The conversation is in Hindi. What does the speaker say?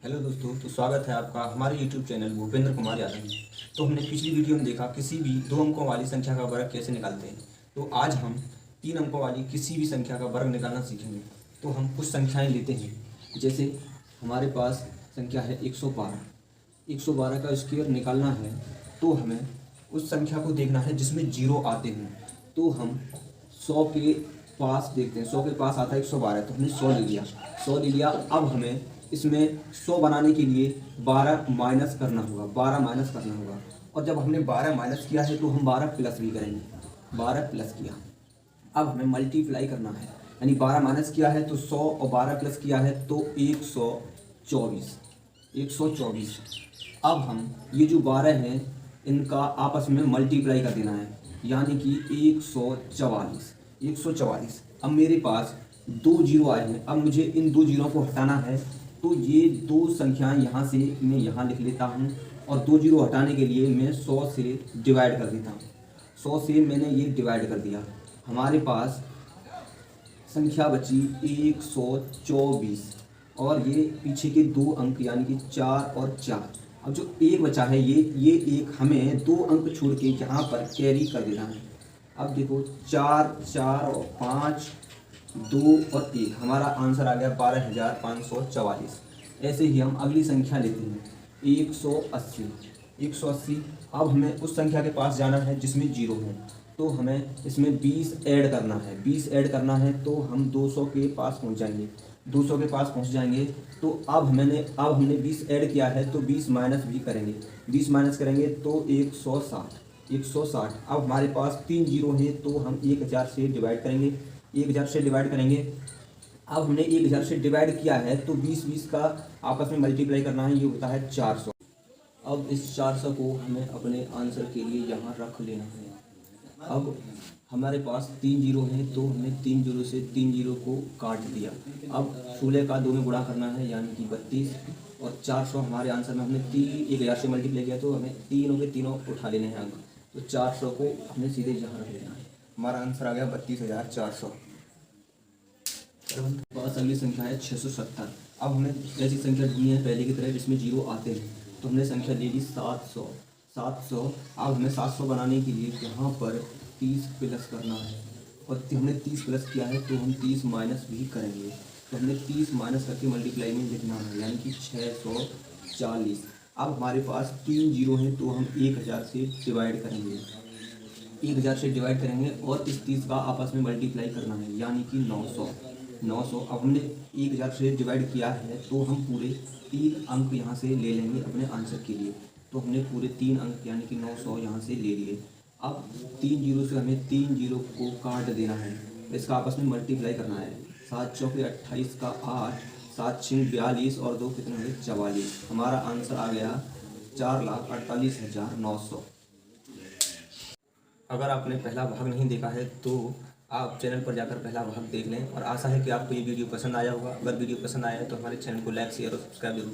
हेलो दोस्तों, तो स्वागत है आपका हमारे YouTube चैनल भूपेंद्र कुमार यादव में। तो हमने पिछली वीडियो में देखा किसी भी दो अंकों वाली संख्या का वर्ग कैसे निकालते हैं। तो आज हम 3 अंकों वाली किसी भी संख्या का वर्ग निकालना सीखेंगे। तो हम कुछ संख्याएं लेते हैं। जैसे हमारे पास संख्या है 112। 112 का स्क्वायर निकालना है तो हमें उस संख्या को देखना है जिसमें जीरो आते हों। तो हम 100 के पास देखते हैं, 100 के पास आता है 112, तो हमने 100 ले लिया। 100 ले लिया। अब हमें इसमें 100 बनाने के लिए 12 माइनस करना होगा, 12 माइनस करना होगा। और जब हमने 12 माइनस किया है तो हम 12 प्लस भी करेंगे। 12 प्लस किया, अब हमें मल्टीप्लाई करना है, यानी 12 माइनस किया है तो 100 और 12 प्लस किया है तो 124। 124। अब हम ये जो 12 हैं इनका आपस में मल्टीप्लाई कर देना है, यानी कि 144। 144। अब मेरे पास दो जीरो आए हैं, अब मुझे इन दो जीरो को हटाना है। तो ये दो संख्याएं यहाँ से मैं यहाँ लिख लेता हूँ और दो जीरो हटाने के लिए मैं 100 से डिवाइड कर देता हूँ। 100 से मैंने ये डिवाइड कर दिया। हमारे पास संख्या बची 124 और ये पीछे के दो अंक यानी कि 4 और 4। अब जो एक बचा है ये एक हमें दो अंक छोड़ के यहाँ पर कैरी कर देना है। अब देखो 4, 4 और 5, 2 और 1, हमारा आंसर आ गया 12,544। ऐसे ही हम अगली संख्या लेते हैं 180। 180। अब हमें उस संख्या के पास जाना है जिसमें जीरो है, तो हमें इसमें 20 ऐड करना है। 20 ऐड करना है तो हम 200 के पास पहुंच जाएंगे। 200 के पास पहुंच जाएंगे तो अब हमने 20 ऐड किया है तो 20 माइनस भी करेंगे। 20 माइनस करेंगे तो 160। 160। अब हमारे पास 3 जीरो हैं तो हम 1000 से डिवाइड करेंगे। 1000 से डिवाइड करेंगे। अब हमने 1000 से डिवाइड किया है तो 20 का आपस में मल्टीप्लाई करना है, ये होता है 400। अब इस 400 को हमें अपने आंसर के लिए यहाँ रख लेना है। अब हमारे पास 3 जीरो हैं तो हमने 3 जीरो से 3 जीरो को काट दिया। अब 16 का 2 में गुणा करना है, यानी कि 32 और 400 हमारे आंसर में हमने 1000 से मल्टीप्लाई किया तो हमें तीनों के तीनों उठा लेने हैं अंक। तो 400 को हमने सीधे यहाँ रख लेना है। हमारा आंसर आ गया 32,400। पास अगली संख्या है 670। अब हमें ऐसी संख्या ढूंढनी है पहले की तरह जिसमें जीरो आते हैं, तो हमने संख्या ले ली 700। 700। अब हमें 700 बनाने के लिए यहाँ पर 30 प्लस करना है और हमने 30 प्लस किया है तो हम 30 माइनस भी करेंगे। तो हमने 30 माइनस करके मल्टीप्लाई में लिखना है, यानी कि 640। अब हमारे पास 3 जीरो हैं तो हम 1000 से डिवाइड करेंगे। 1000 से डिवाइड करेंगे और इस 30 का आपस में मल्टीप्लाई करना है, यानी कि 900। 900। अब हमने 1000 से डिवाइड किया है तो हम पूरे 3 अंक यहाँ से ले लेंगे अपने आंसर के लिए। तो हमने पूरे 3 अंक यानी कि 900 यहाँ से ले लिए। अब 3 जीरो से हमें 3 जीरो को काट देना है, इसका आपस में मल्टीप्लाई करना है। 7 चौके 28 का 8, 7 6 42 और 2 कितने हुए 44। हमारा आंसर आ गया 4,48,900। अगर आपने पहला भाग नहीं देखा है तो आप चैनल पर जाकर पहला भाग देख लें और आशा है कि आपको ये वीडियो पसंद आया होगा। अगर वीडियो पसंद आया है तो हमारे चैनल को लाइक, शेयर और सब्सक्राइब जरूर